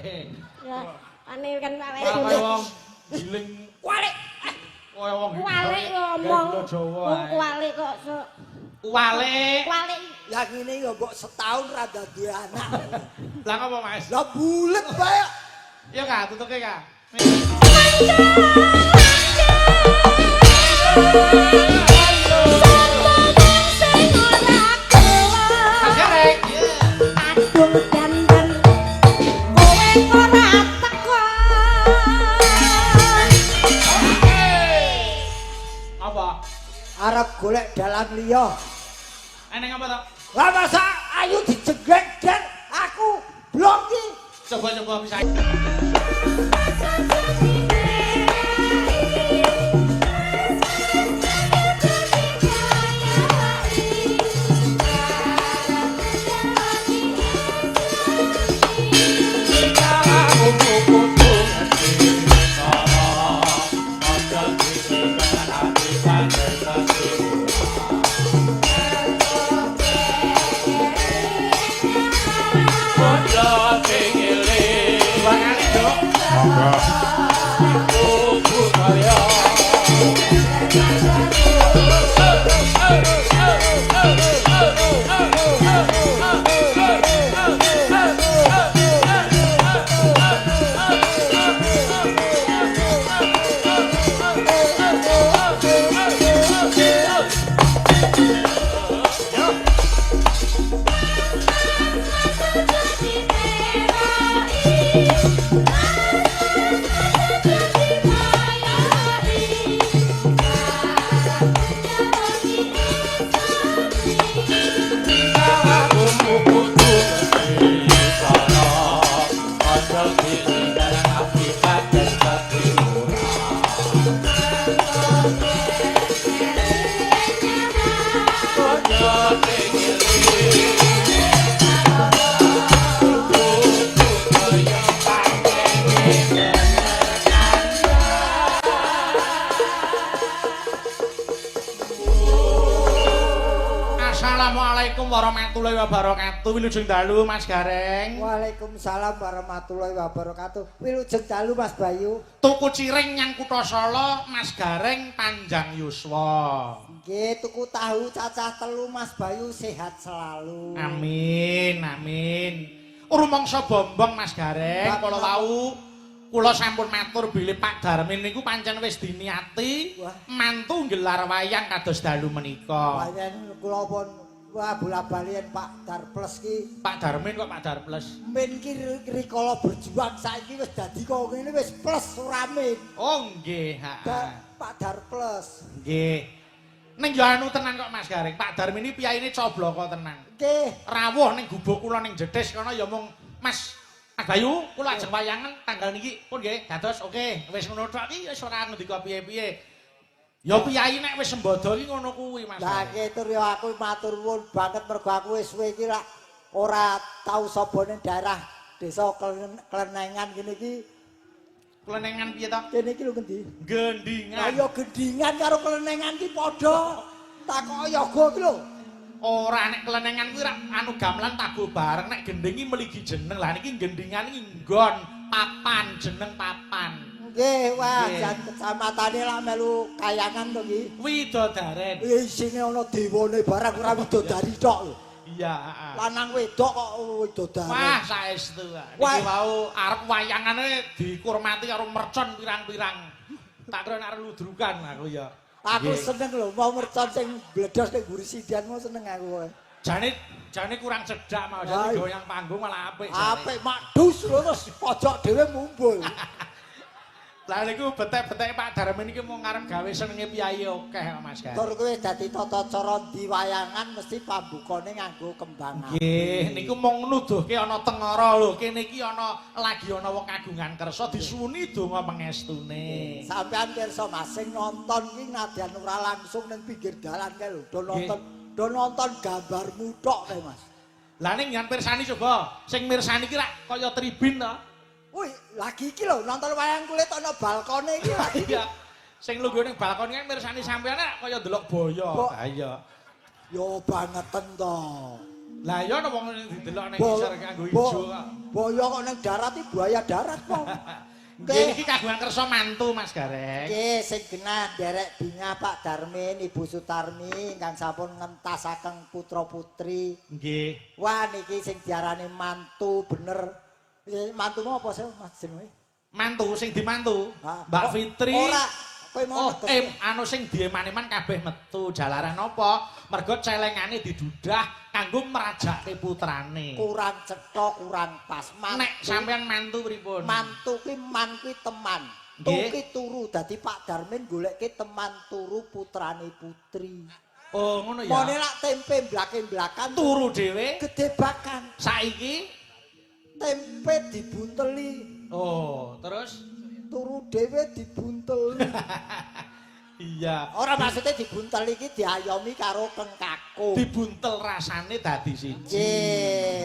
Ya, ane kan awake Ora dhewe. wong giling Kualik. kaya wong Kualik ngomong. Jawa. Wong kualik kok Kualik. kualik. Lah ngene ya mbok setahun ra dadi anak. Lah ngopo, Mas? Lah bulet bae. Ya Kak, tutuke Kak. Arep golek dalan liya. Eneng apa to? Lah masa ayu dijegrek dan aku blok ki. Coba bisa. Assalamualaikum warahmatullahi wabarakatuh. Wilujeng dalu Mas Gareng. Waalaikumsalam warahmatullahi wabarakatuh. Wilujeng dalu Mas Bayu. Tuku ciring nyang Kutha Solo Mas Gareng panjang yuswa. Nggih, tuku tahu cacah telu Mas Bayu sehat selalu. Amin, amin. Rumangsa bombong Mas Gareng, kala wau kula sampun matur bilih Pak Darmin niku pancen wis diniati mantu nggelar wayang kados dalu menika. Wayang kula pun wah bola-balian Pak Darples ki. Pak Darmin kok Pak Darples? Men ki rikala berjuang saiki wis dadi kok ngene wis plus Suramin. Oh nggih, heeh. Pak Darples. Nggih. Ning yo anu tenan kok Mas Gareng. Pak Darmin iki piyaine coblaka tenan. Nggih. Rawuh ning gubuk kula ning Jedes kono ya mung Mas Bayu, kula ajeng wayangan tanggal niki pun nggih dados oke. Wis ngono tok iki wis ora ngendika piye-piye. Ya piyai nek wis sembodo iki ngono kuwi Mas. Lah ketur ya aku matur nuwun banget mergo aku wis suwe iki lak ora tau sapa ning daerah desa Klenengan kene iki. Klenengan piye to? Kene iki lho ngendi? Gendingan. Lah ya gendingan karo Klenengan ki padha. Takok yoga ki lho. Ora nek Klenengan kuwi anu gamelan tago bareng nek gending iki mligi jeneng. Lah niki gendingan iki nggon papan jeneng papan. Nggih, wah jan kecamatane lak melu kayangan to iki. Widodaren. Isine ana dewane barang ora widodari tok lho. Iya, heeh. Lanang wedok kok widodari. Wah, saestu. Niki wau arep wayangane dikurmati karo mercon pirang-pirang. Tak kira nek ludrukan aku ya. Aku seneng lho mau mercon sing bledos ning mburi sidian mau seneng aku. Jane kurang cedak mau jane goyang panggung malah apik. Apik makdus lho terus pojok dhewe mumbul. Lah niku betek-betek Pak Darmin iki mau ngarep gawe senenge piyayi akeh kok Mas Gar. Tur kowe dadi tata cara diwayangan mesti pambukane nganggo kembang api. Nggih, niku mung nuduhke ana tengara lho. Kene iki lagi ana wong kagungan kersa disuni donga pangestune. Sampeyan pirsa Mas sing nonton iki nadyan ora langsung ning pinggir dalan kae lho. Do nonton gambarmu tok kae Mas. Lah ning yen pirsani coba, sing mirsani iki rak kaya tribun to. Wih, lagi iki lho nonton wayang kulit ana balkone iki lagi. Iya. Sing lungguh ning balkon kan mirsani sampeyan kaya ndelok boyo. Ha iya. Yo bangeten to. Lah ya ana wong didelok ning ngisor kanggo ijo kok. Boyo kok ning darat iki buaya darat kok. Nggih iki kagungan kersa mantu Mas Gareng. Nggih sing genah derek binga Pak Darmin, Ibu Sutarmi ingkang sampun ngentasaken putra-putri. Nggih. Wah niki sing diarani mantu bener. Mantumu apa sih Mas jenenge? Mantu sing dimantu. Ah. Mbak Oh, Fitri. Ora, kowe mau Oh, anu sing dieman-eman kabeh metu. Jalaran napa? Mergo celengane didudah kanggo merajakke putrane. kurang cetha, kurang pas. Nek sampean mantu pripun? mantu ki man kuwi teman. Nggih. Tuki turu dadi Pak Darmin goleke teman turu putrane putri. Oh, ngono ya. Mone lak tempe blake-blakan Turu dhewe. gedebakan. Saiki Tempe dibunteli, oh, terus turu dhewe dibunteli. iya, Ora maksudnya dibuntel iki diayomi karo kengkakung. dibuntel rasane dadi siji.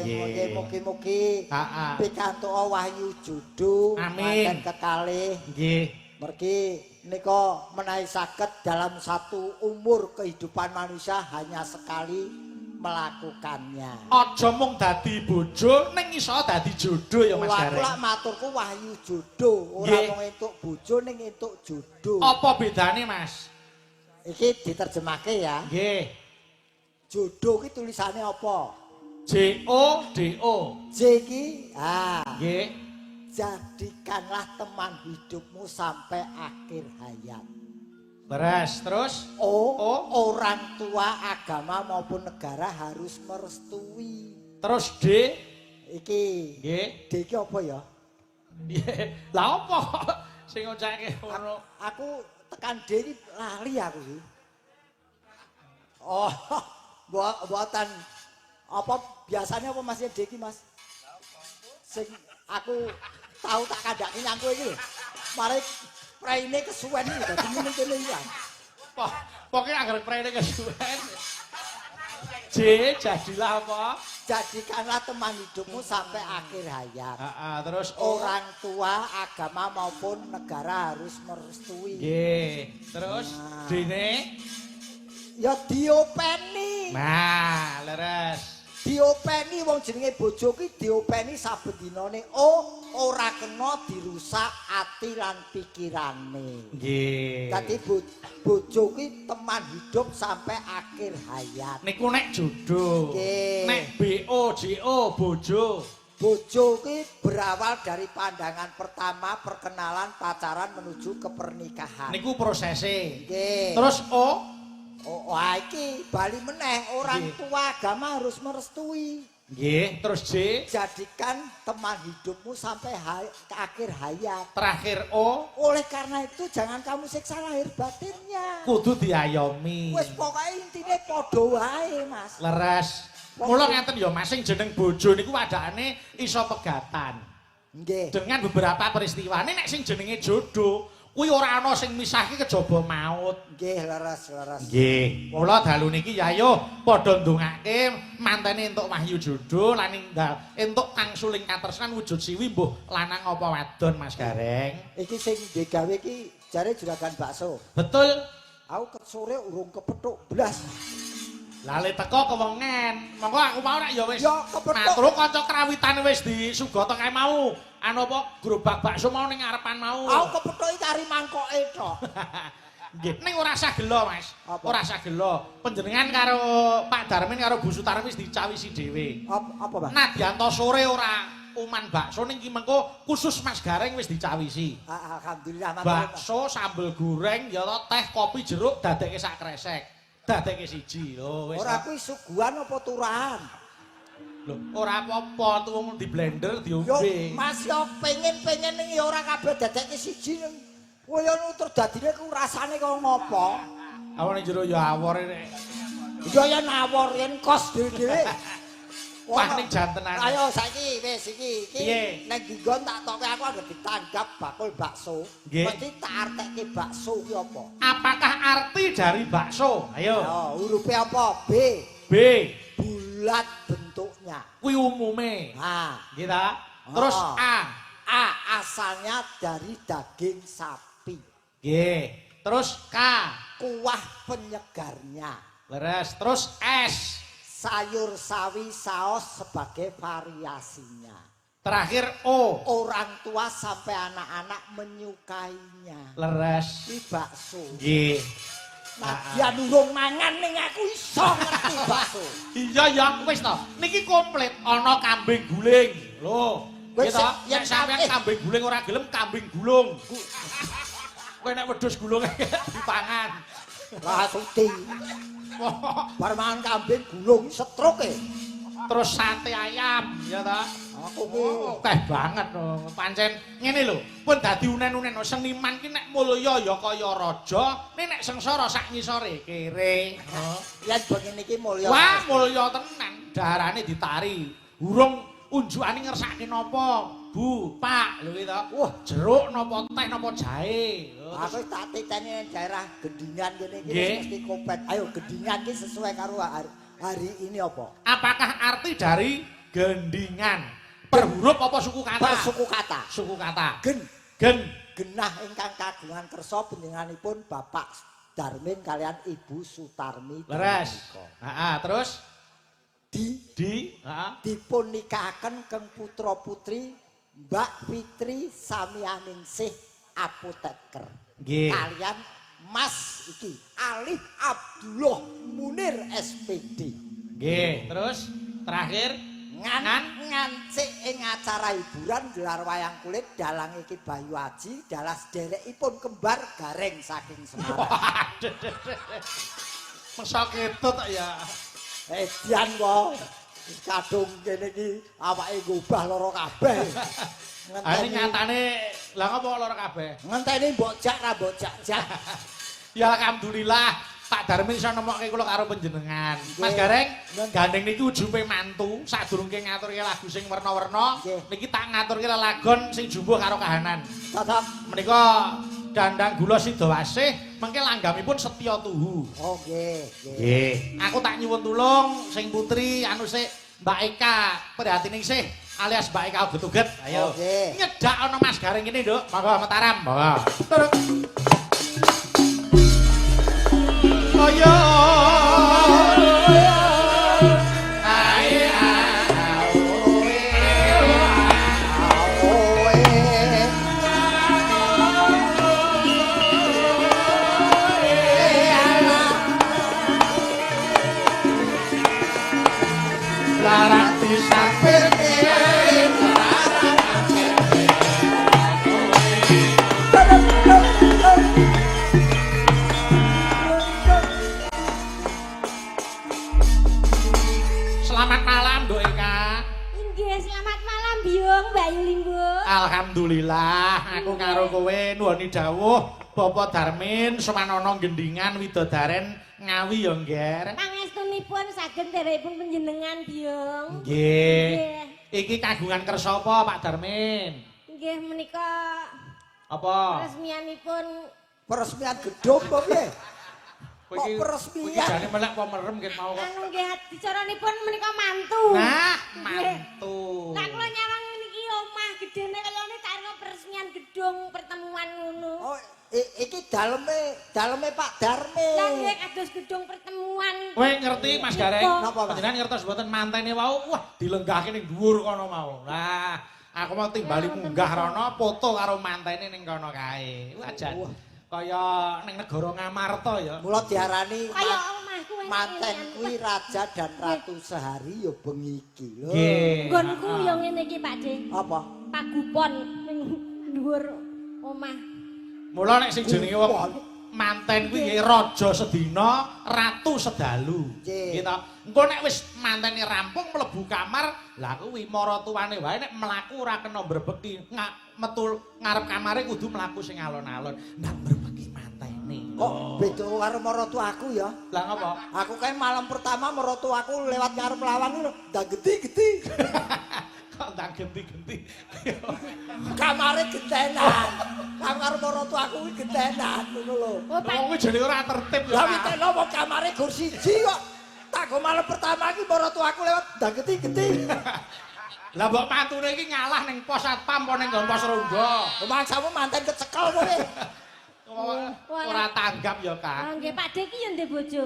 Nggih, mugi-mugi Heeh. pikantuk wahyu judu Amin. manten kekalih. Nggih. Mergi nika menawi saged dalam satu umur kehidupan manusia hanya sekali melakukannya. Aja mung dadi bojo ning iso dadi jodoh ya Mas Aku Gareng. lak maturku wahyu jodoh, ora Nggih. mung entuk bojo ning entuk jodoh. Apa bedane, Mas? Iki diterjemahke ya. Nggih. Jodoh ki tulisannya apa? J O D O. J ki Nggih. jadikanlah teman hidupmu sampai akhir hayat. Beres, terus O, O. orang tua, agama maupun negara harus merestui. terus D. Iki Nggih. D iki apa ya? Nggih. Lah apa sing ngocake ngono? Aku tekan D iki lali aku sih. Oh, buatan apa biasanya apa Mas D iki Mas? Sing aku tahu tak kandhake nyangku iki lho. Mari praine kesuwen iki dadi ngene kene iki. Pokoke anggere prene kesuwen. J jadilah apa? Jadikanlah teman hidupmu sampai akhir hayat. Heeh, terus O. Orang tua, agama maupun negara harus merestui. Nggih. Terus Nah. D-ne? Ya diopeni. Nah, leres. Diopeni wong jenenge bojo ki diopeni saben dinane. Oh, ora kena dirusak ati lan pikirane. Nggih. Dadi bojo ki teman hidup sampai akhir hayat. Niku nek jodoh. Nggih. Nek BOJO bojo. Bojo ki berawal dari pandangan pertama, perkenalan, pacaran menuju ke pernikahan. Niku prosese. Nggih. Terus O. Oh, iki bali meneh orang Nggih. tua agama harus merestui. Nggih, terus J. Jadikan teman hidupmu sampai ke akhir hayat. Terakhir O. Oleh karena itu jangan kamu siksa lahir batinnya. Kudu diayomi. Wis pokoknya intinya podo wae, Mas. Leres. Mula ngeten ya Mas sing jeneng bojo niku wadakane iso pegatan. Nggih. Dengan beberapa peristiwa. Nek sing jenenge jodoh kuwi ora ana sing misahke kejaba maut. Nggih, leres. Nggih. Mula dalu niki ya ayo padha ndongake mantene entuk wahyu jodoh lan entuk kang suling katresnan wujud siwi mbuh lanang apa wadon Mas Gareng. Iki sing digawe iki jare juragan bakso. Betul. Aku ket sore urung kepethuk blas. Lali teko kewengen. Monggo aku mau nek ya wis. Ya, kepethuk. Matur kanca krawitane wis disugoto kae mau. Anu apa gerobak bakso mau ning ngarepan mau. Aku kepethuki kari mangkoke tok. Nggih, ning ora usah gelo, Mas. Apa? Ora usah gelo. Panjenengan karo Pak Darmin karo Bu Sutarmi wis dicawisi dhewe. Apa, Bang? Nadyanto sore ora uman bakso ning ki mengko khusus Mas Gareng wis dicawisi. Alhamdulillah matur. Bakso, sambel goreng, ya ta teh, kopi, jeruk dadekke sak kresek. Dadekke siji. Lho wis. Ora kuwi suguhan apa turahan? Lho, ora apa-apa tuwung di blender Yo, diombe. Mas yo pengen ning ora kabeh dadekke siji. Koyo nutur dadine ku rasane kok ngopo? Awane jero ya awor rek. Yo ya nawor yen kos dhewe-dhewe. Wah ning jantenan. Ayo saiki wis iki Piye? nek dinggon tak tokke aku anggere ditanggap bakul bakso. Nggih. Mesti tak artekke bakso ki apa? Apakah arti dari bakso? Ayo. Yo, hurufe apa? B. B. Bulat bentuknya. Kuwi umume. Nah, Nggih ta? Terus Oh. A. A asalnya dari daging sapi. Nggih. Terus K. Kuah penyegarnya. Leres. Terus S. sayur sawi saus sebagai variasinya. Terakhir O. Orang tua sampai anak-anak menyukainya. Leres. Ini bakso. Nggih. Nah, dia nurung mangan ning aku iso ngerti bakso. Iya ya wis to. Niki komplit ana kambing guling. Lho. Wis, Gitu, yen nek sampeyan kambing guling ora gelem kambing gulung. Kowe nek wedhus gulung dipangan. Lah suti. Bar mangan kambing gulung stroke. Terus sate ayam, ya ta? Aku ki Teh banget no. Pancen ngene lho, pun dadi unen-unen seniman ki nek mulya ya kaya raja, nek sengsara sak ngisore kere. yen bengi niki mulya. Wah, mulya tenan. Darane ditari. Urung unjukane ngersake napa? Bu, Pak, lho iki to. Wah, Jeruk napa teh napa jahe. aku tak titeni ning daerah Gendingan kene iki Nggih. mesti kopet. Ayo Gendingan ki sesuai karo hari ini apa? Apakah arti dari gendingan? Per huruf apa suku kata? Per suku kata. Suku kata. Gen Gen. genah ingkang kagungan kersa panjenenganipun Bapak Darmin kalian Ibu Sutarmi. Leres. Heeh, terus Di heeh. dipun nikahaken keng putra putri Mbak Fitri Samianingsih apoteker. Nggih. Kalian Mas iki Alif Abdullah Munir SPD. Nggih, terus terakhir Ngancik ing acara hiburan gelar wayang kulit dalang iki Bayu Aji dalah sederekipun kembar Gareng saking Semarang. Masa ketut ya. Edian kok. Kadung kene iki awake gobah lara kabeh. Ini nyatane lah ngapa lara kabeh? Ngenteni mbok jak ra mbok jak. Ya alhamdulillah Pak Darmin iso nemokke kula karo panjenengan. Mas Nggih. Gareng, gandeng niki ujumpe mantu sadurunge ngaturke lagu sing werna-werna, Nggih. niki tak ngaturke lelagon sing jumbuh karo kahanan. Cocok. Menika Dandang Gula Sidowasih mengke langgamipun Setya Tuhu. Oh nggih, nggih. Nggih. Aku tak nyuwun tulung sing putri anu sik Mbak Eka prihatin sih alias Mbak Eka uget-uget. Ayo. Nggih. Nyedak ana Mas Gareng kene, Nduk. Monggo Mataram. Monggo. Turun. Ayo. Larang disampir Selamat malam, Nduk Eka. Inggih, selamat malam Biung, Mbak Yuli, Bu. Alhamdulillah, aku karo kowe nuwuni dawuh Bapak Darmin Sumanana Gendingan Widodaren Ngawi ya, Ngger. Pangestunipun saged nderekipun panjenengan, Biung. Nggih. Nggih. Iki kagungan kersa apa, Pak Darmin? Nggih menika Apa? resmianipun Peresmian gedung apa piye? Kowe Kok iki peresmian? jane melek apa merem ket mau kok. anu nggih dicaranipun menika mantu. Nah, Nggih. mantu. Lah kula nyawang niki omah gedene kaya ngene karo peresmian gedung pertemuan ngono. Oh, iki daleme Pak Darmin. Lah nggih kados gedung pertemuan. Kowe ngerti Mas Gareng? Napa, Pak? Panjenengan ngertos mboten mantene wau, wah dilenggahke ning dhuwur kono mau. Nah, aku mau timbali munggah rono foto karo mantene ning kono kae. Wajan. Kaya ning negara Ngamarta ya. Mula diarani Kaya omahku enak manten ini, kuwi raja dan ratu sehari ya bengi iki lho. Nggih. Nggonku ya ngene iki Pak De. Apa? Pagupon ning dhuwur omah. Mula nek sing jenenge wong manten kuwi nggih raja sedina, ratu sedalu. Nggih. Gitu. Engko nek wis mantene rampung mlebu kamar, lah kuwi maratuwane wae nek mlaku ora kena mbrebeki. Metu ngarep kamare kudu mlaku sing alon-alon. Nah mbrebeki mantene. Kok beda karo maratu aku ya? Lah ngapa? Aku kae malam pertama maratu aku lewat ngarep lawang lho, ndak geti-geti. Kok tak genti-genti. Kamare gentenan. Kamar maratu aku kuwi gentenan ngono lho. Oh Pak, Wong kuwi jane ora tertib ya. Lah Pak. witeno wong kamare gur siji kok. Tak go malam pertama iki maratu aku lewat ndak geti-geti. Lah mbok mantune iki ngalah ning pos satpam apa ning nggon pos rongga. Pemangsamu manten kecekel kowe. Ora tanggap ya, Kak. nggih Pak De iki ya ndek bojo.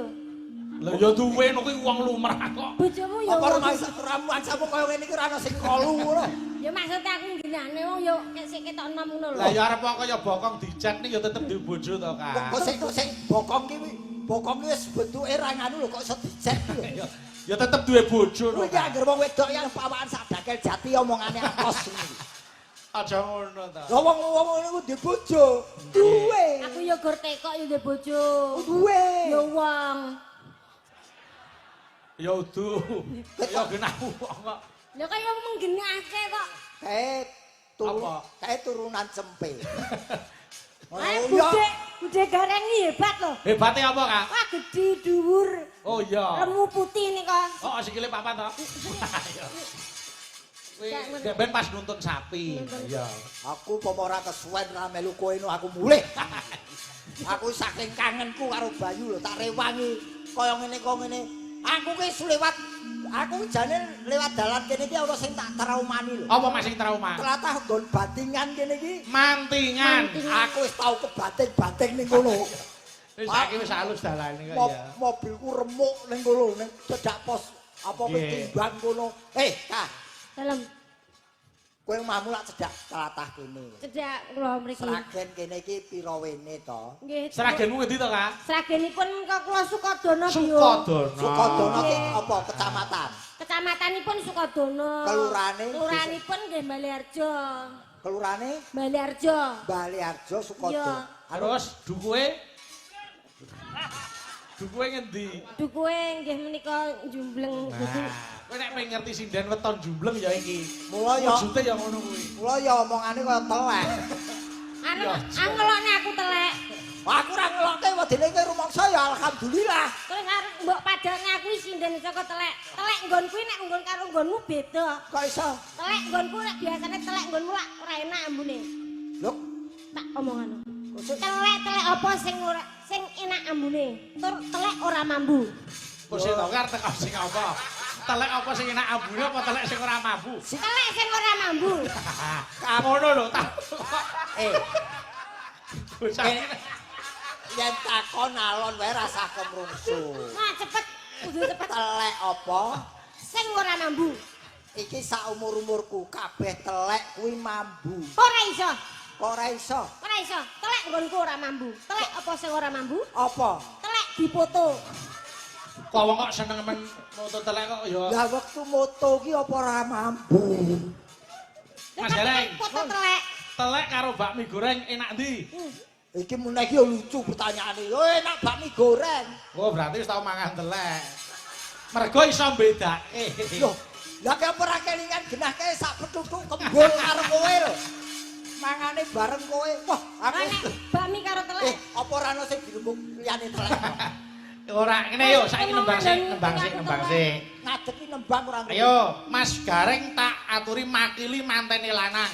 Lah ya duwe no kuwi wong lumrah kok. Bojomu ya. Apa ramuan sapu kaya ngene iki ora ana sing kolu ngono. Ya maksud aku nggenane wong ya sik ketok enom ngono lho. Lah ya arep kaya bokong dijak ning ya tetep duwe bojo to, Kak. Kok sing bokong ki wis bentuke ra nganu lho kok iso dicek lho. Ya tetep duwe bojo to. Kuwi anggere wong wedok yang pawakan sak dakel jati omongane apos ngono. Aja ngono ta. Lah wong ngono ku duwe bojo. Duwe. Aku ya gur tekok ya duwe bojo. Duwe. Ya wong. Ya udu. Ya genah wong kok. Lah kaya menggenake kok. Kae turunan cempe. Ayo budhe gareng iki hebat lho. Hebate apa, Kak? Wah gedhi dhuwur. Oh iya. Lemu putih nih kok. Oh sikile papat to. Kuwi ben pas nuntun sapi. Iya. Aku pomo ora kesuwen ra melu kowe no aku mulih. Aku saking kangenku karo Bayu lho tak rewangi kaya ngene kok ngene. Aku ki lewat aku jane lewat dalan kene iki ana sing tak traumani lho. Apa masih trauma? Tlatah nggon bandingan kene iki. Mantingan. Aku wis tau kebating-bating ning kono. Wis saiki wis halus dalane kok ya. Mobilku remuk ning kono ning cedak pos apa ketimbang kono. Kak. Dalem Kowe mamu lak cedak tlatah kene. cedak kula mriki. Sragen kene iki pira wene to? Nggih. Seragenmu ngendi to, Kak? Sragenipun kok kula Sukodono Bio. Sukodono. Sukodono ki apa kecamatan? Kecamatanipun Sukodono. Kelurahanipun nggih Baliharjo. Kelurane Baliharjo. Baliharjo Sukodono. Terus dukuhe? Dukuhe ngendi? Dukuhe nggih menika jumbleng. Kowe nek pengen ngerti sinden weton jumbleng ya iki. Mula ya Wujute ya ngono kuwi. mula ya omongane kaya telek. Anu angelone aku telek. Aku ora ngelokke wedine kowe rumangsa ya alhamdulillah. Kowe arep mbok padane aku sinden saka telek. Telek nggon kuwi nek nggon karo nggonmu beda. Kok iso? Telek nggonku nek biasane telek nggonmu lak ora enak ambune. Lho, Tak omongan. Telek apa sing enak ambune? Tur telek ora mambu. Kok sing tau ngarep sing apa? Telek apa sing enak ambune apa telek sing ora mambu? Telek sing ora mambu. Kamono lho, tak. Bocah yen takon alon wae rasa kemrungsu. Nah, cepet, kudu cepet. Telek apa? Sing ora mambu. Iki sak umur-umurku kabeh telek kuwi mambu. Ora iso. Kok ora iso? Ora iso. Telek nggonku ora mambu. Telek apa sing ora mambu? Apa? Telek dipoto. kok wong kok seneng men moto telek kok ya. Lah wektu moto ki apa ora mambu? Mas Gareng. Foto telek. Telek karo bakmi goreng enak ndi? Iki meneh iki lucu pertanyaane. Yo enak bakmi goreng. Oh, berarti wis tau mangan telek. Mergo iso mbedake. Loh, lah kaya ora kelingan genah kae sak petutuk kembul karo kowe lho. Mangane bareng kowe. Wah, aku Nek bakmi karo telek. apa ora ana sing dirembuk liyane telek. Ora ngene yo, saiki nembang sik. Ngadeki nembang ora ngerti. Ayo, Mas Gareng tak aturi makili mantene lanang.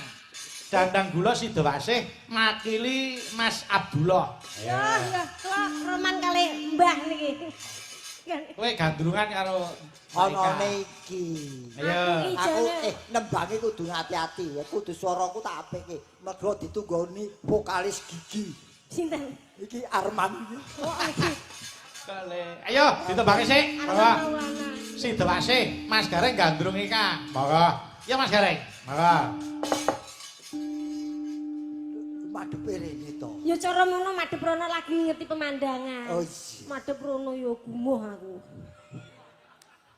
Dandang gula Sidowasih makili Mas Abdullah. Ya, kula roman kali Mbah niki. Kowe gandrungan karo Anane iki. Ayo. Aku nembange kudu ngati-ati, kudu swaraku tak apikke. Mergo ditunggoni vokalis Gigi. Sinten? Iki Arman iki. Oh, iki. Ayo, ditembake sik. Monggo. Maulana. Sidowasih, Mas Gareng gandrung ika. Monggo. Ya Mas Gareng. Monggo. Madhepe rene to. Ya cara ngono madhep rono lagi ngerti pemandangan. Oh iya. Madhep rono ya gumuh aku.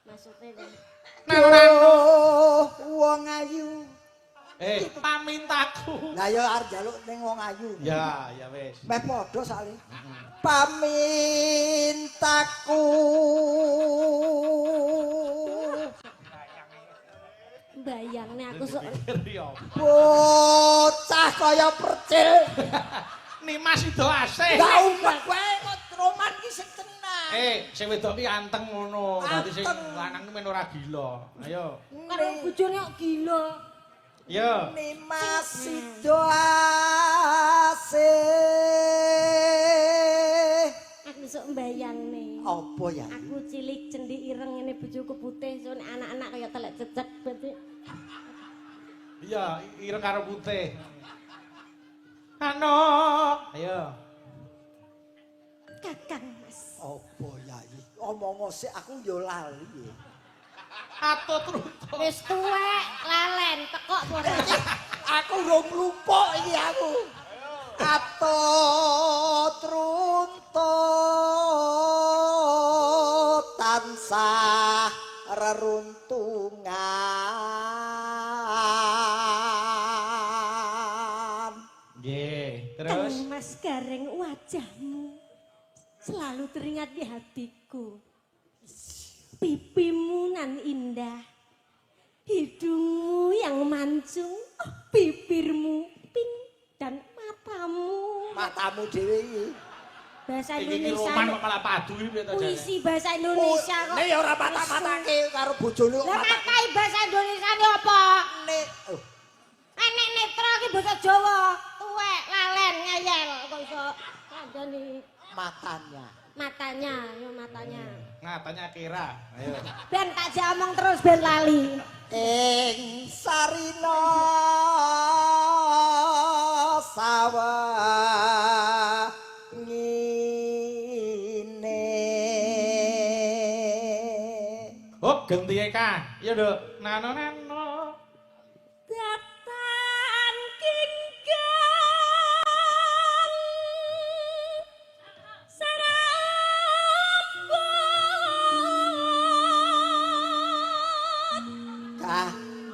Maksudnya Oh, wong ayu. Pamintaku. Lah ya arep njaluk ning wong ayu. Ya, ya wis. Meh padha sale. Pamintaku. bayangne aku sok bocah kaya percil. Nimas Sidowasih. Lah umpet wae kok roman ki sing tenang. Sing wedok ki anteng ngono. Dadi sing lanang ki men ora gila. Ayo. karo bojone kok gila. Yo. Nimas Sidowasih. Aku sok mbayangne. Apa ya? Aku cilik cendik ireng ngene bojoku putih, so anak-anak kaya telek cecek berarti. Iya, ireng karo putih. Ano. Ayo. Kakang Mas. Apa Yai? Omong sik aku yo lali. Atut runtuh. Wis tuwek, lalen, tekok ora. Aku urung lupuk iki aku. Atut runtuh tansah reruntungan. Nggih, terus Mas Gareng, wajahmu selalu teringat di hatiku. Pipimu nan indah, hidungmu yang mancung, bibirmu pink dan matamu Dhewe iki. bahasa iki Indonesia. roman kok malah padu iki to. Puisi bahasa Indonesia kok. Nek ya ora patah-patake karo bojone kok Lah patah. matai bahasa Indonesia ini apa? Nek Nek netra ki bahasa Jawa, tuwek, lalen, ngeyel kok iso kandhani matanya. matanya. Nah, tanya kira. Ayo. Ben tak jak omong terus ben lali. Ing sarina sawah ngine. Hop, ganti Eka. Ya, Nduk. Nano. Datan kinggang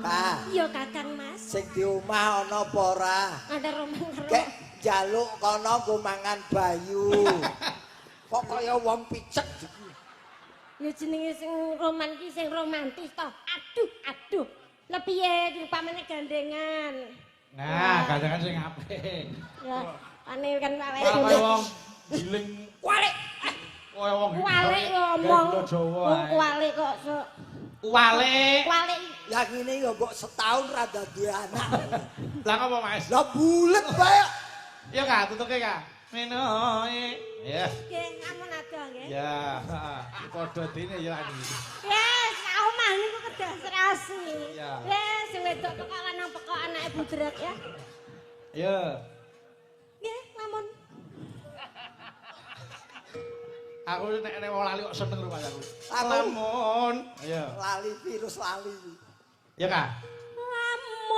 Kah, iya Kakang Mas. sing di omah ana apa ora? Ada romang karo. Kek njaluk kono nggo mangan bayu. Kok kaya wong picek iki. Ya jenenge sing roman ki sing romantis to. Aduh. Lah piye upamane gandengan. Nah, gandengan sing apik. Ya, ane kan awake Kaya dhewe. wong giling Kualik. kaya wong Kualik ngomong. Jawa. Wong kualik kok sok. Kualik. Kualik. Lah ngene ya mbok setahun ra dadi anak. Lah apa, Mas? Lah bulet bae. Ya, Kak, tutuke, Kak. Menoe. Ya. Nggih, ngamun ado nggih. Ya, padha dene ya ani. Yes, omah niku kedah serasi. Iya. Yes, sing wedok kok lanang pekok anake budrek ya. Ya. Nggih, ngamun. Aku nek wong lali kok seneng rumah aku. Aku- Lamun. Ya. Lali virus lali. Ya, Kak. Lamun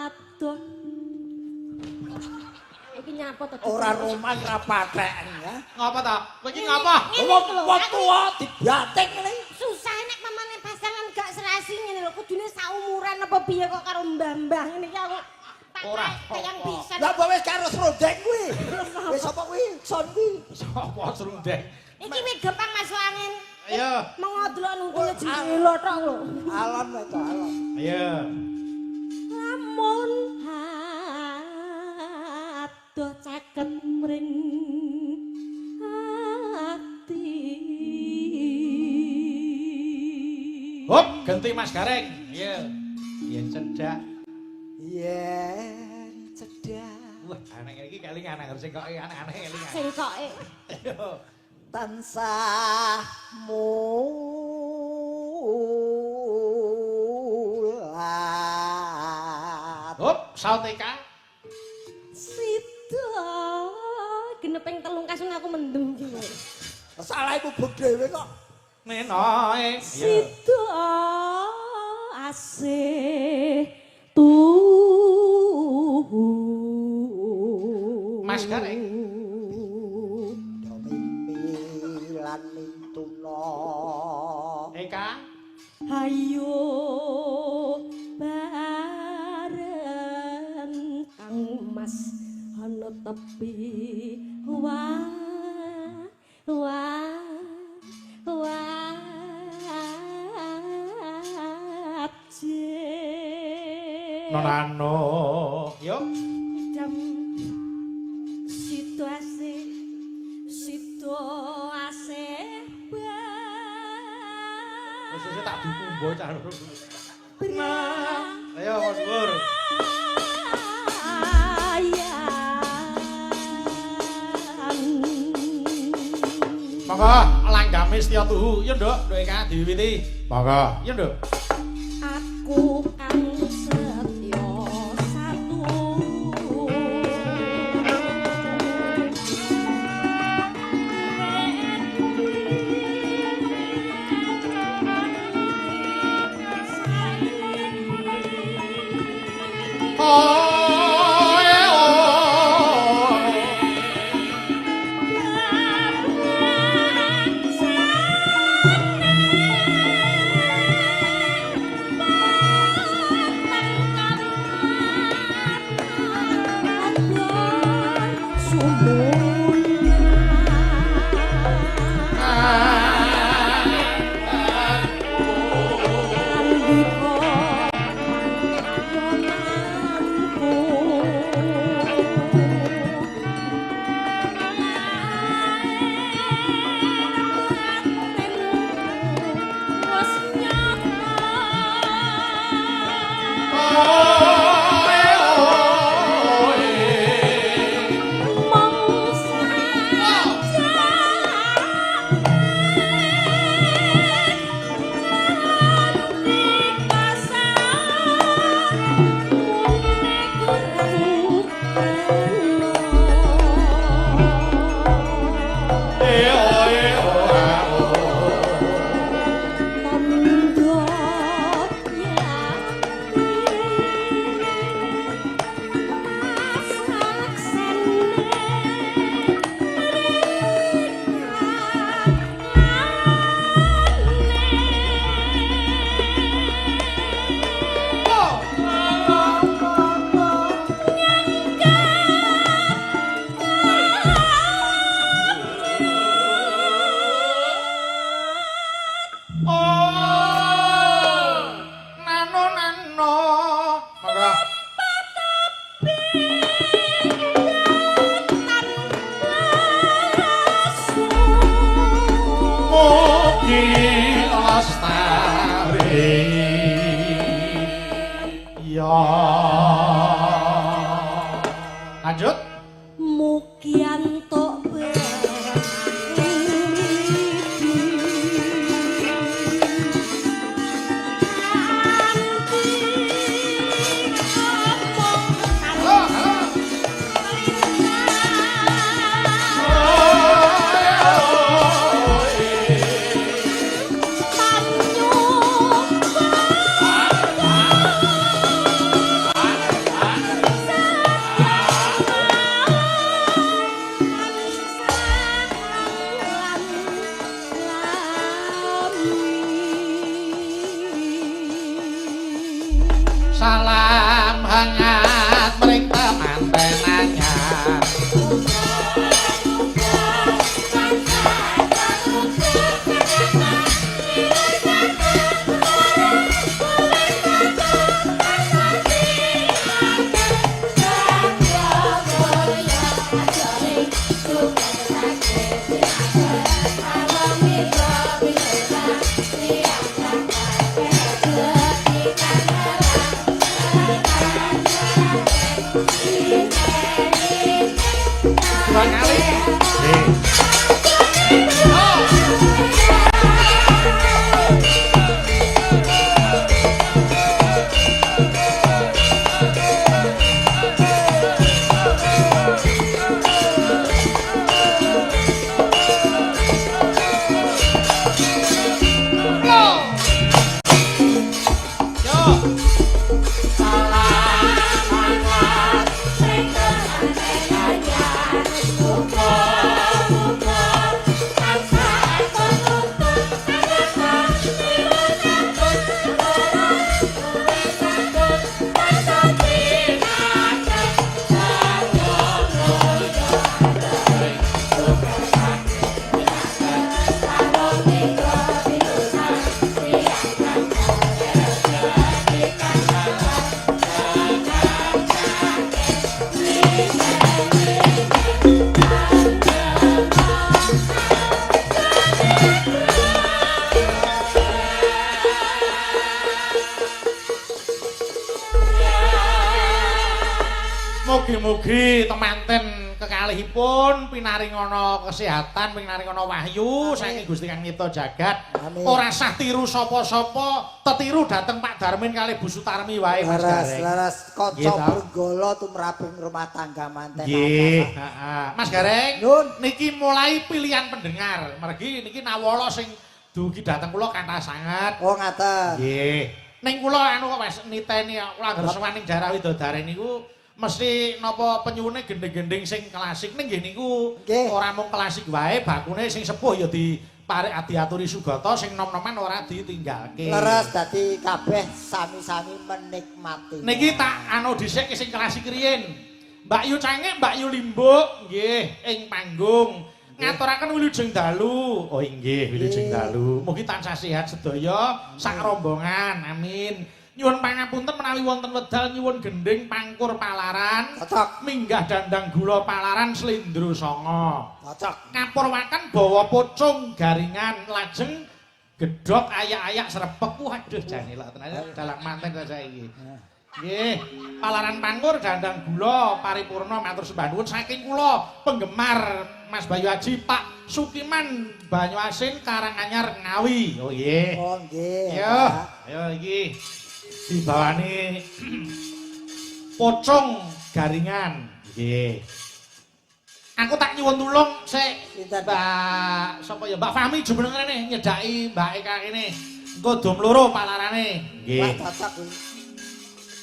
adoh. Iki nyapa to? Ora roman ra patek ya. Ngapa ta? Kowe iki ngapa? Wong tuwa dibating ngene. Susah nek mamane pasangan gak serasi ngene lho, kudune saumuran apa piye kok karo mbah-mbah ngene iki aku tak Ora, kayang apa. bisa. Lah mbok wis karo srondeng kuwi. Wis apa kuwi? Son kuwi. Sapa serundeng? Iki wis gampang masuk angin. Ayo. Mengodlok nunggunya jenenge lothok lho. Alon wae to, alon. Ayo. Lamun adoh caket mring ati. Hop, ganti Mas Gareng. Iya. Yen cedak. Yen cedak Wah, anak iki kelingan anak sing kok aneh-aneh kelingan. Sing koke. Ayo. tansah mulat. Hop, saut Eka. Sida geneping telung kasun aku mendem iki. Salah iku buk dhewe kok. Menoe. Sida asih Mas Gareng. Do mimpi lan mintuna. Eka. Hayo bareng Kang Mas ana tepi Nonano. Yo. jam situasi Wis tak dukumbo cah loro. benar Ayo, Mas Gur. Monggo langgame setya tuhu. Ya, Nduk, Nduk Eka diwiwiti. Monggo. Ya, Nduk. aku kang setya satu Rena. Monggo. Mugi lestari. Ya. Lanjut. Mugi antuk salam hangat mring temanten anyar. Dua kali. Mugi-mugi temanten kekalihipun pinaringana kesehatan, pinaringana wahyu saking Gusti Kang Nyipta Jagat. Ora sah tiru sapa-sapa, tetiru dhateng Pak Darmin kalih Bu Sutarmi wae Mas Gareng. Laras kanca Brenggala tumraping rumah tangga manten. Nggih, heeh. Mas Gareng, Nun, niki mulai pilihan pendengar. Mergi niki nawala sing dugi dhateng kula kathah sanget. oh ngaten. Nggih. Ning kula anu kok wis niteni langgar sowaning Jarah Widodaren niku mesti napa penyuwune gending-gending sing klasik ning nggih niku ora mung klasik wae bakune sing sepuh ya diparek diaturi sugata sing nom-noman ora ditinggalke. Leres dadi kabeh sami-sami menikmati. Niki tak anu dhisik sing klasik riyin. Mbak Yu Cengek, Mbak Yu Limbuk nggih ing panggung ngaturaken wilujeng dalu. Oh nggih wilujeng dalu. Mugi tansah sehat sedaya sak rombongan. Amin. Nyuwun pangapunten menawi wonten wedal nyuwun gending pangkur palaran. Cocok. Minggah dandang gula palaran Slendro Songo. Cocok. Ngapurwaken bawa pocong garingan lajeng gedhok ayak-ayak srepek. Waduh jane lak tenan dalak manten saiki. Nggih, palaran pangkur dandang gula paripurna matur sembah nuwun saking kula penggemar Mas Bayu Aji Pak Sukiman Banyuasin Karanganyar Ngawi. Oh nggih. Oh nggih. Ayo iki dibawani pocong garingan. Nggih. Aku tak nyuwun tulung sik Mbak sapa ya Mbak Fami jumenengane nyedaki Mbak Eka kene. Engko dom loro palarane. Nggih. Cocok.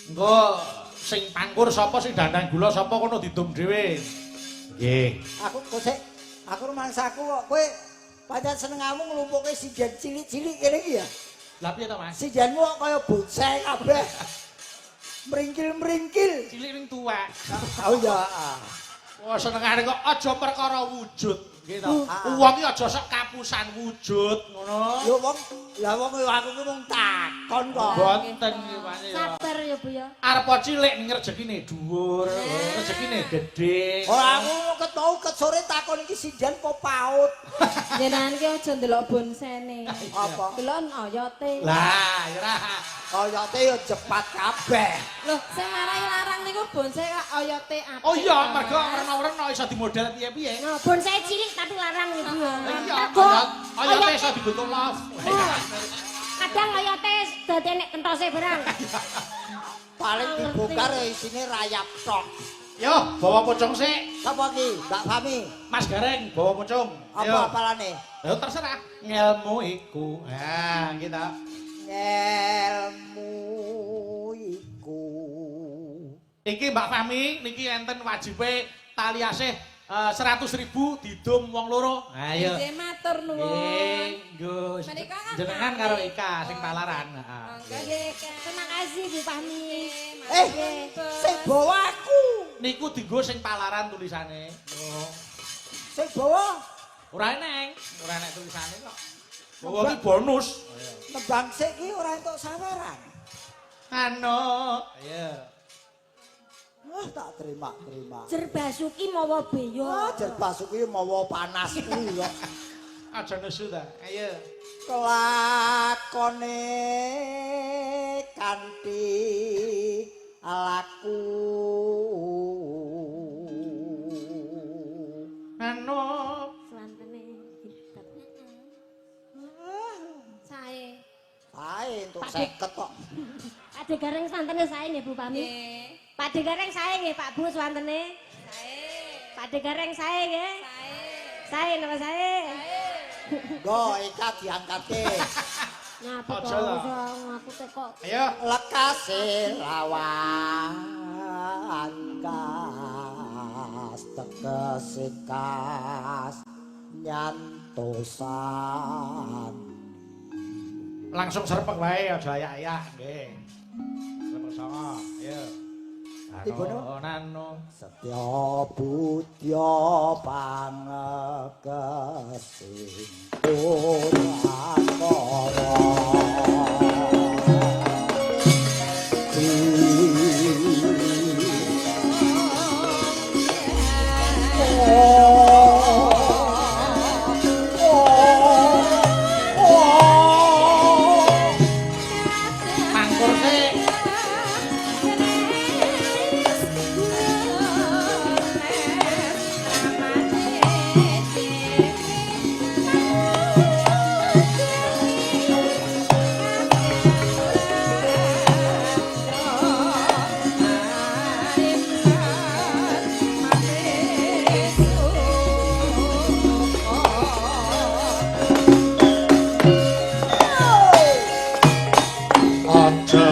Engko sing pangkur sapa sing dandang gula sapa kono didum dhewe. Nggih. Aku rumangsaku kok kowe pancen senengamu nglumpuke sijan cilik-cilik kene iki ya. Lah piye to Mas? Sijanmu kok kaya bocah kabeh. Mringkil-mringkil. Cilik ning tuwek. Oh ya. Wah senengane kok aja perkara wujud gitu. Wong iki aja sok kapusan wujud ngono. Yo wong aku ki mung takon kok. Boten iki Pak ya. Sabar ya Bu ya. Arep cilik ning rezekine dhuwur, rezekine gedhe. Ora aku ketau sore takon iki sindian apa paut. Jenengan ki aja ndelok bonsene. Apa? Delok oyote. Lah, ya ra. Koyote yo cepat kabeh. Loh, sing marahi larang niku bonsai kok oyote apik. Oh iya, mergo werna-werna iso dimodel piye-piye. Nah, bonsai cilik tapi larang iku. Iya, oyote iso dibentuk love. Kadang oyote dadi nek kentose barang. Paling dibongkar ya isine rayap tok. Yo, bawa pocong sik. Sapa ki? Mbak Fami. Mas Gareng, bawa pocong. Apa apalane? Yo terserah. Ngelmu iku. Nah, kita. Ilmu iku. Iki Mbak Fami niki enten wajibe tali asih 100.000 didum wong loro. Ayo. Nggih matur nuwun. Nggih, Menika kan jenengan karo Ika sing palaran. Nggih, terima kasih Bu Fami. Sing bawa aku. Niku dienggo sing palaran tulisane. Sing bawa Ora enek tulisane kok. Bawa iki bonus. tembang sik ki ora entuk saweran. Anu, ayo. Tak terima. Jer Basuki mawa beyo. Jer Basuki mawa panas kuwi kok. Aja nesu ta. Ayo. Kelakone kanthi laku Anu, Slantene hebat. Sae. Sae entuk 50 kok. Pak De Gareng santene sae nggih Bu Pami. Nggih. Pak De Gareng sae nggih Pak Bu santene. Sae. Pak De Gareng sae nggih. Sae. Sae napa sae? Go Eka diangkatke. Ngapa Aja kok lah. iso ngaku tekok. ayo. Lekase lawan kas tegese kas nyantosan. Langsung serpek wae aja ayak-ayak nggih. Serpek songo, ayo. Ibono? Nano. Setya budya pangekesing purakara. Mangkur sik. Aja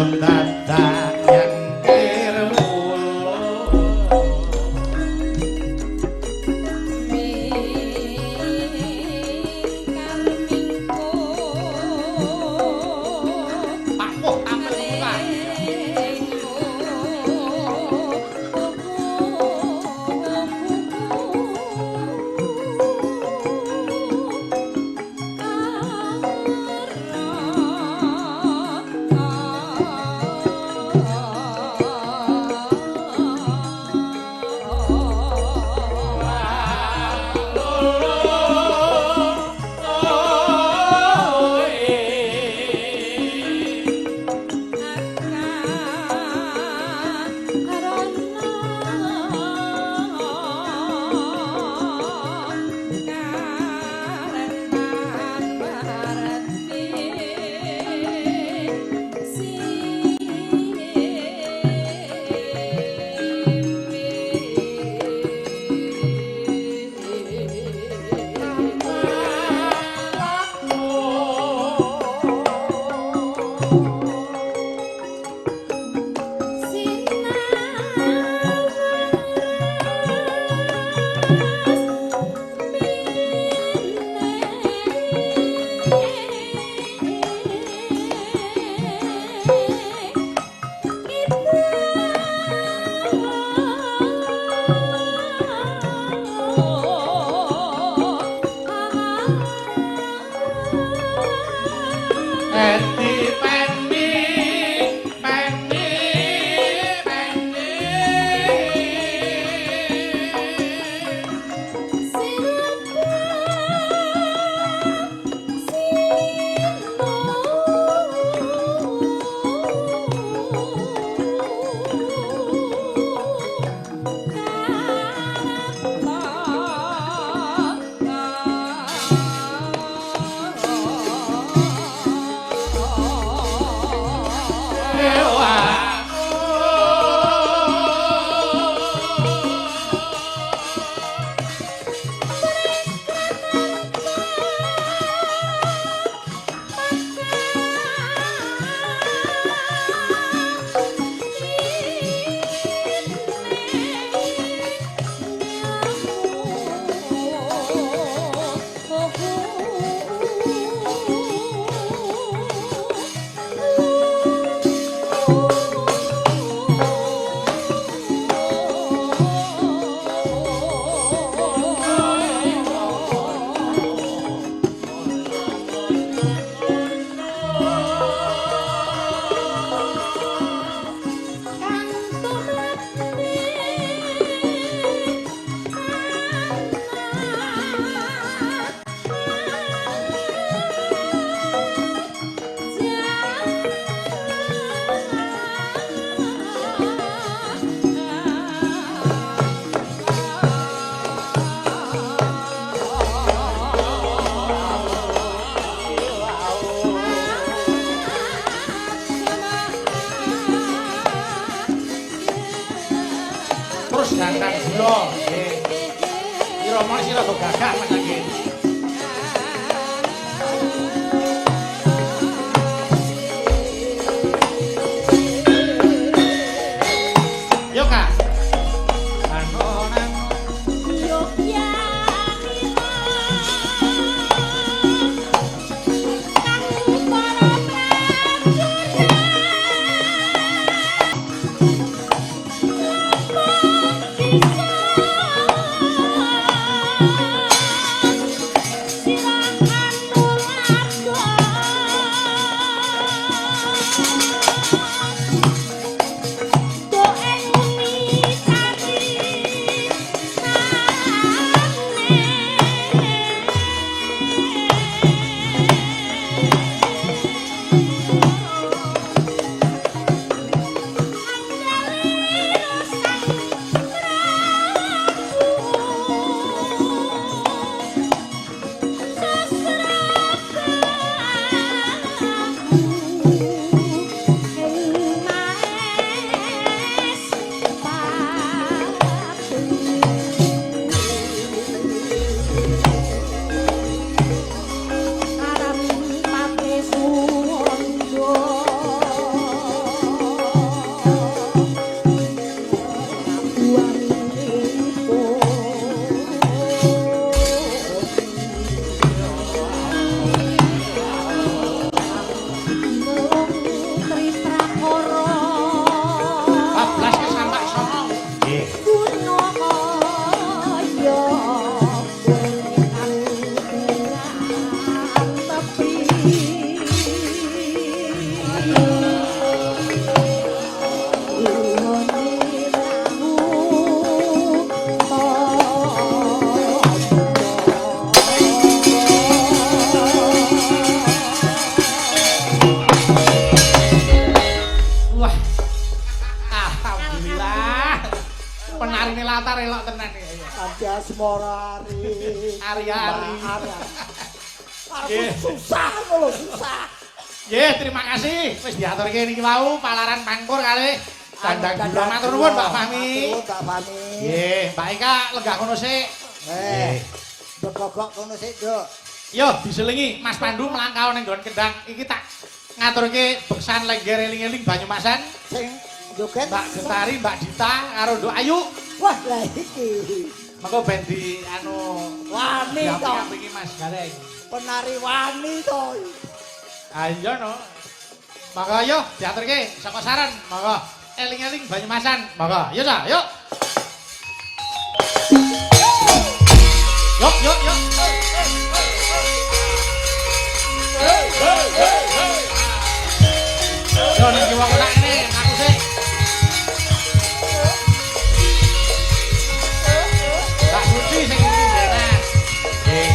Susah lho, susah. Nggih, terima kasih. Wis diaturke niki wau palaran pangkur kalih Dandang Gula. Matur nuwun Mbak Fami. Mbak Fami. Nggih, Mbak Ika lenggah kono sik. Begogok kono sik, Duk. Yo, diselingi Mas Pandu melangkah ning nggon kendang. Iki tak ngaturke beksan lengger eling-eling Banyumasan. Sing joget Mbak Gentari, Mbak Dita karo Nduk Ayu. Wah, lah iki. Mengko ben di anu wani to. Iki Mas Gareng. Penari wani to. Ayo no. Monggo yo diaturke saka saran. Monggo eling-eling Banyumasan. Monggo. Yo ta, yuk. Yuk, yuk, yuk. Yo niki wong tak ini ngaku sih. Tak suci sing iki enak. Nggih.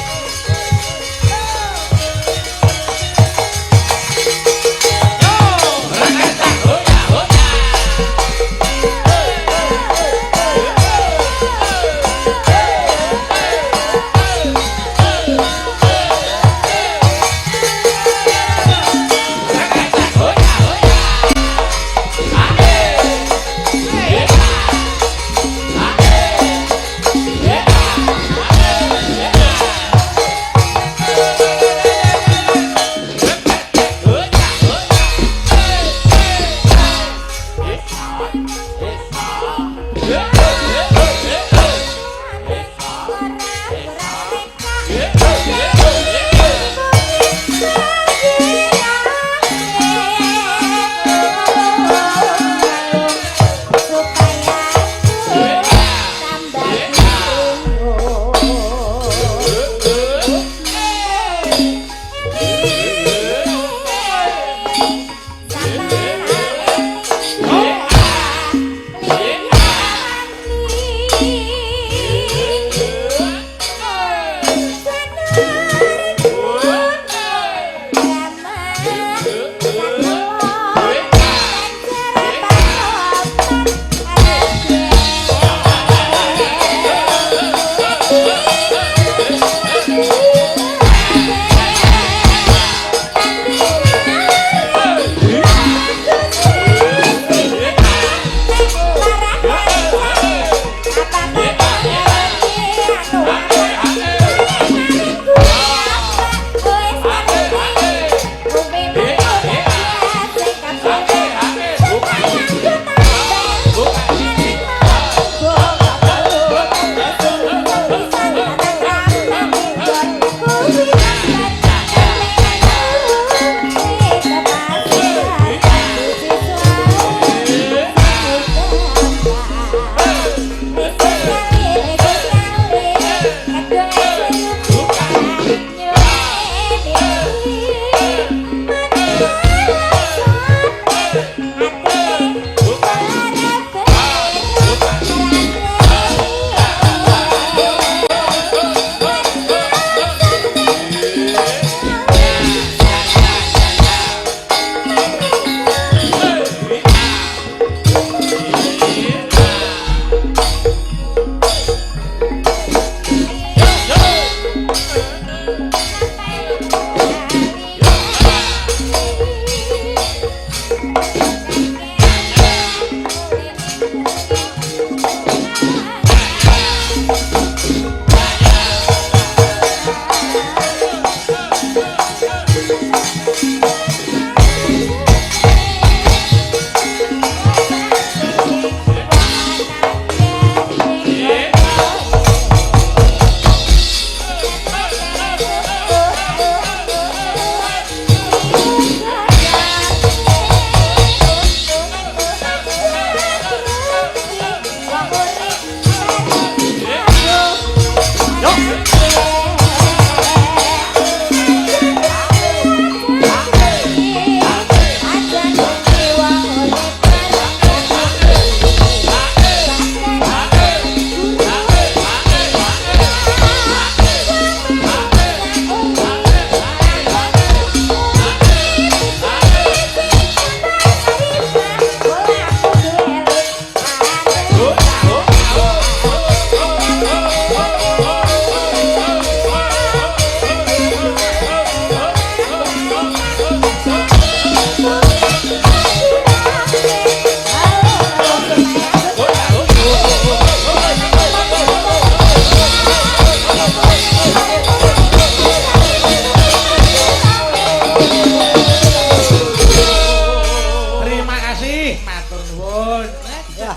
matur nuwun. Ya.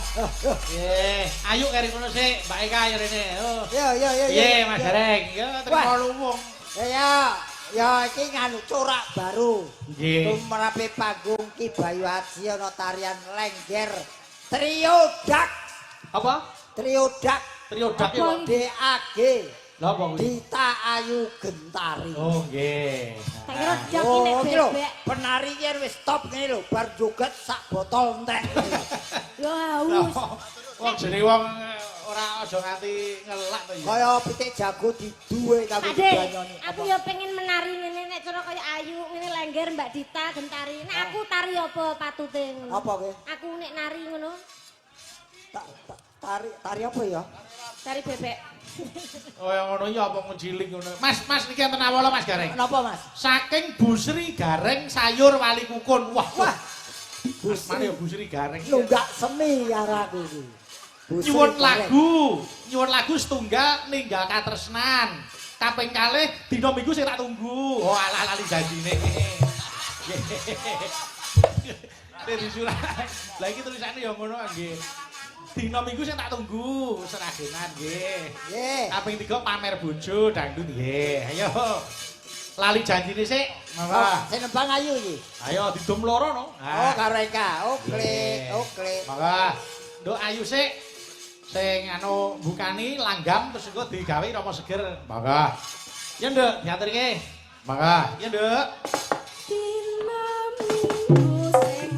Nggih, ayo kari kono sik, Mbak Eka ya rene. Oh. Ya. Piye Mas Gareng? Ya terima luwung. Ya iki nganu corak baru. Nggih. Tumrape panggung Ki Bayu Haji ana tarian lengger trio dak. Apa? Trio dak. Trio dak ya. DAG. Lha apa kuwi? Dita Ayu Gentari. Oh nggih. Tak kira jak iki nek iki lho, bebek. penari iki wis stop ngene lho, bar joget sak botol entek. Yo haus. Wong jene wong ora aja nganti ngelak to ya. Kaya pitik jago diduwe kanggo Pakde, dibanyoni. aku yo pengen menari ngene nek cara kaya Ayu ngene lengger Mbak Dita Gentari. Nek aku tari apa patute ngono? Apa kowe? Aku nek nari ngono, Tari apa ya? tari bebek. Oh yang ngono ya apa ngejiling ngono. Mas niki enten awala Mas Gareng. Kenapa, Mas? Saking Busri Gareng sayur wali kukun. Wah. Mas Busri. ya Busri Gareng. Nunggak seni araku iki. Busri Nyuwun Gareng. lagu setunggal ninggal katresnan. Kaping kalih dina minggu sing tak tunggu. Oh alah lali janjine. Dari surat. Lah iki tulisane ya ngono nggih. Dina minggu sing tak tunggu seragenan nggih. Nggih. Kaping 3 pamer bojo dangdut nggih. Ayo. Lali janjine sik. Monggo. Sing nembang Ayu iki. Ayo didum loro no. Oh, karo Eka. Oke. Monggo. Nduk ayu sik. Sing anu bukani langgam terus engko digawe rama seger. Monggo. Ya Nduk, diaturke. Monggo. Ya Nduk. Dina minggu sing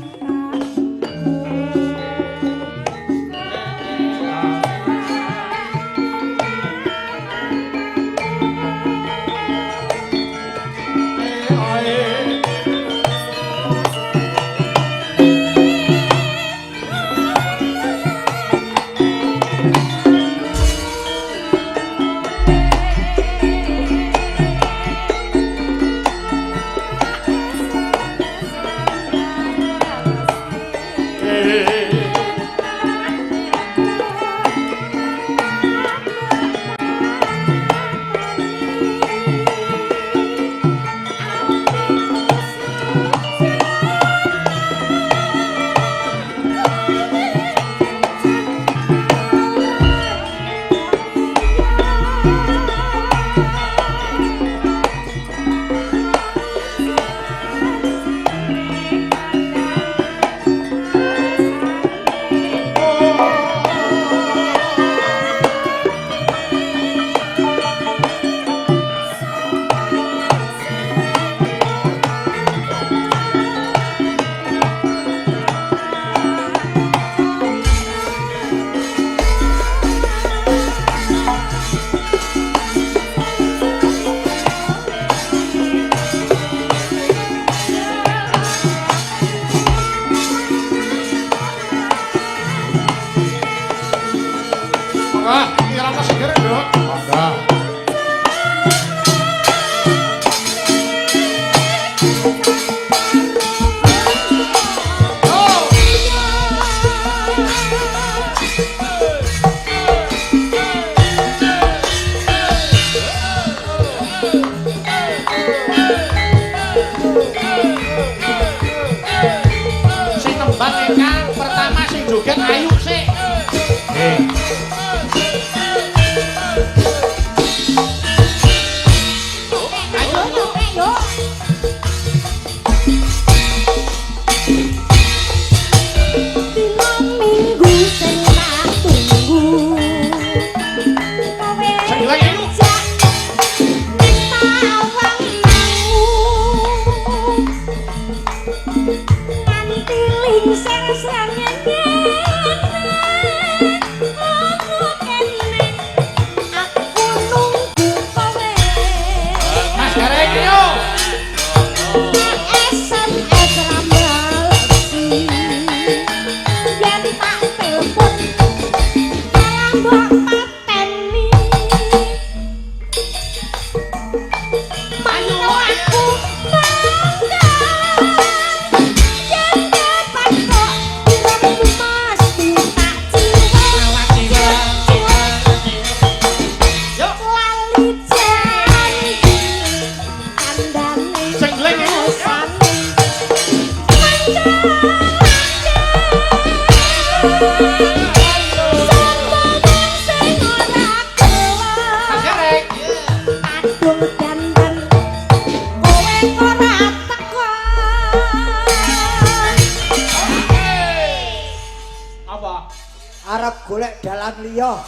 Arep golek dalan liya.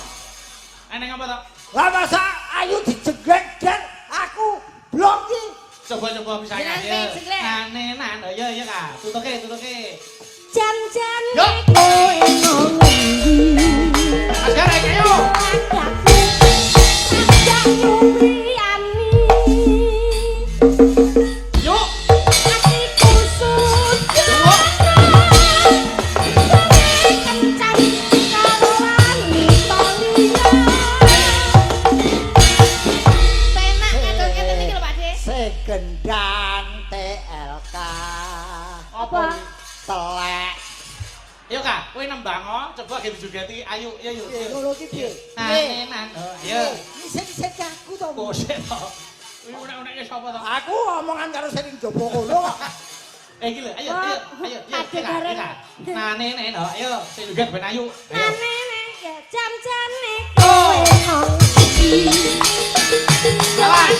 Eneng apa to? Lah masa ayu dijegrek dan aku blok iki. Coba bisa ya. Ane ya ya Kak. Tutuke. Jan-jan Yo. kowe nang ndi? Mas Gareng ayo. Ajak nyuwiyani. Yuk. Atiku sudah kencan karo wanita liya. Penak ngedol-ngedol iki lho Pak De. Segendang TLK. Apa? Telek. Ayo Kak, kowe nembang coba ge jogeti. Ayo. Ngono iki piye? Ayo. Isik-isik aku to. Bose to. Kuwi unek-uneke sapa to? Aku omongan karo sing njaba kono kok. Iki lho, ayo. Pade Gareng. Nane ayo, sing joget ben ayu. Ayo. Nane ya jam-jane kowe nang ndi? Awas.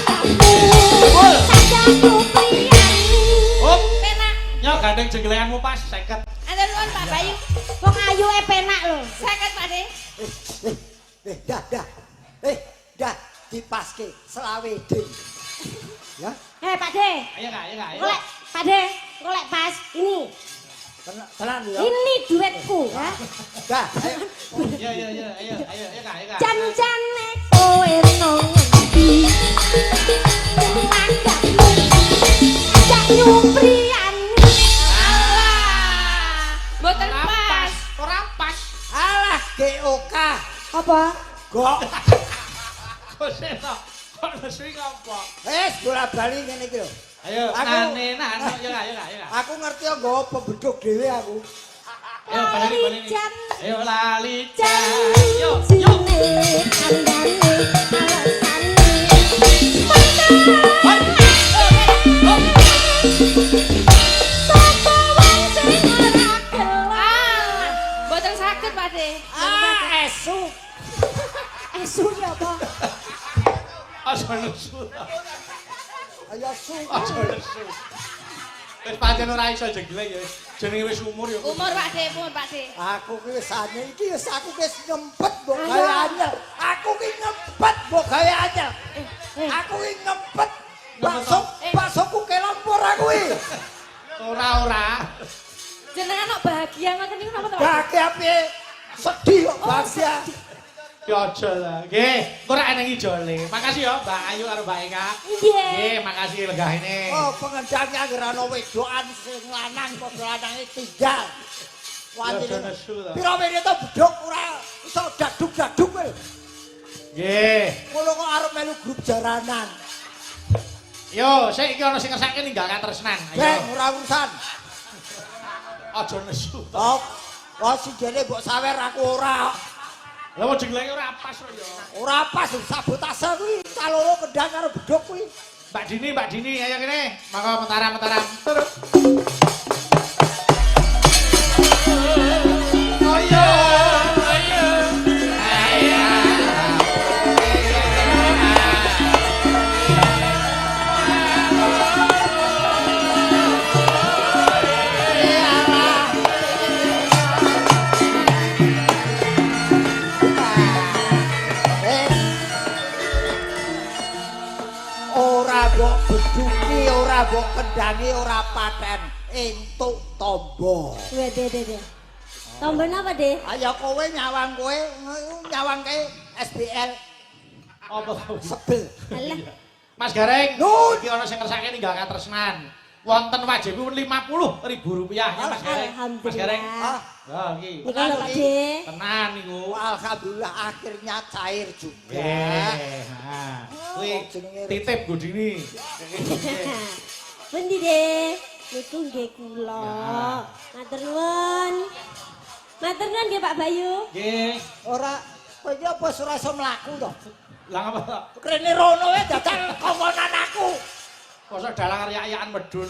Wul. Sajaku priyani. Up. Penak. Nyok gandeng jenggelenganmu pas 50. Ada nuwun Pak Bayu. Wong ayu penak lho. 50 Pak De. Dah dipaske selawe ding. Ya, Pak De. Ayo Kak. Golek Pak De, golek pas ini. tenan ya. Ini duitku, ya. Dah, ayo. Ayo Kak. Jan-jane kowe nang ndi? Manggamu jak nyupriyani. Alah. Mboten pas. Ora pas. Alah GOK. Apa? Gok. Kok seto? Kok nesu iki apa? Wis bola-bali ngene iki lho. Ayo, nane, ayo Kak. Aku ngerti yo nggawa pembedhuk dhewe aku. Ayo baleni. Jan. Ayo lali. Jan. Yo. Jine andane alasane. Sapa wong sing ora kelar? Mboten saged Pak De. Esu. Esu ki apa? Aja nesu. Ayo su. Aja nesu. Wis pancen ora iso jeglek ya. Jenenge wis umur ya. Umur Pak De, umur Pak De. Aku ki wis ane iki wis aku wis ngempet mbok gawe anyel. Aku ki ngempet mbok gawe anyel. Aku ki ngempet. Baksoku kelon ora kuwi. Ora. Jenengan kok bahagia ngoten niku napa to? Bahagia piye? Sedih kok bahagia. Ya aja lah. Nggih, ora eneng ijole. Makasih ya Mbak Ayu karo Mbak Eka. Iya. Nggih, makasih legahine. Oh, pengendangnya anggere ana wedokan sing lanang kok lanange tinggal. Aja nesu ta. Pira menit to bedhok ora iso daduk-daduk kowe. Nggih. Ngono kok arep melu grup jaranan. Yo, sik iki ana sing ngersake ninggal katresnan. Ben Ayo. ora urusan. Aja nesu. Oh, si jene mbok sawer aku ora. Lah wong jenglenge ora pas kok ya. Ora pas sabotase kuwi kaloro kendang karo bedhok kuwi. Mbak Dini, ayo kene. Monggo mentaram. Turun. Ayo. Ora mbok beduki, ora mbok kendangi, ora paten entuk tombo. Deh. Tombol apa, De? Ayo kowe nyawang SBL Apa sebel. Alah. Mas Gareng, Nun. iki ana sing ngersake ninggal katresnan. Wonten wajibipun Rp50.000 ya Mas Gareng. Mas Gareng. Alhamdulillah. Lah iki. Iki lho Pak De. Tenan niku. Alhamdulillah akhirnya cair juga. Nggih. Nah, kuwi titip Godini. Pundi, De? Niku nggih kula. Matur nuwun. Matur nuwun nggih Pak Bayu. Nggih. Ora kowe iki apa ora iso mlaku to? Lah ngapa to? Krene rono wae dadal kongkonan aku. Kosok dalang riyak-riyakan medun.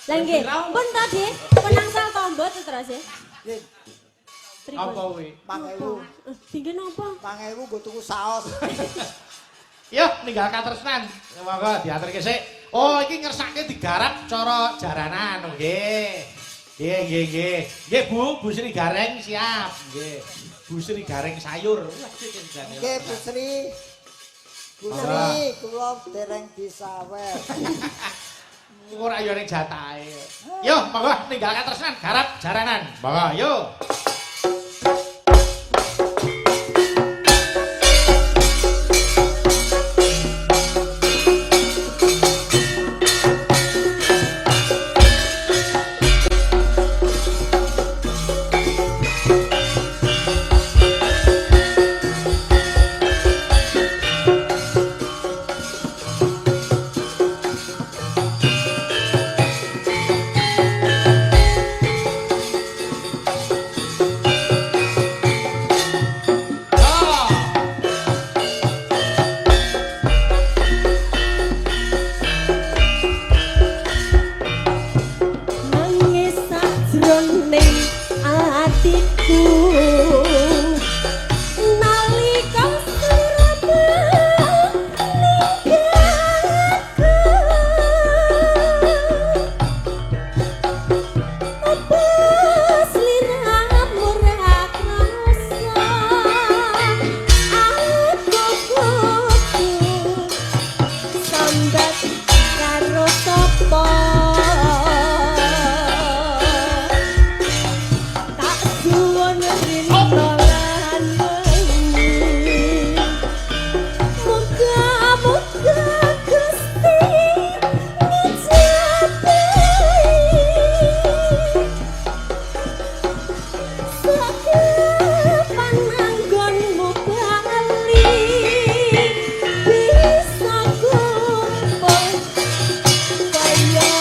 Lah nggih, pun to, De. Penangsal tombo terus ya. Nggih. Apa kuwi? 5.000. Tinggi napa? 5.000 nggo tuku saos. Yo ninggal katresnan. Monggo diaturke sik. Oh, iki ngersake digarap cara jaranan, nggih. Nggih. Nggih, Bu Sri Gareng siap. Nggih. Bu Sri Gareng sayur. Nggih, Bu Sri. Bu Sri, kula dereng disawer. Ora yo ning jatahe. Yo, monggo ninggal katresnan garap jaranan. Monggo, yo. Nangis sajroning atiku nalika Surabaya ninggalku apa sliramu ra krasa aku kudu sambat karo sapa tak suwun rintolan wengi muga-muga Gusti ngijabahi pananggonmu bali bisa kumpul kaya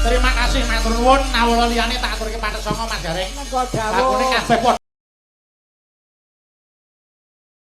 Terima kasih matur nuwun, nawala liyane tak aturke Pathesanga Mas Gareng. Mengko dawuh. Lakune kabeh padha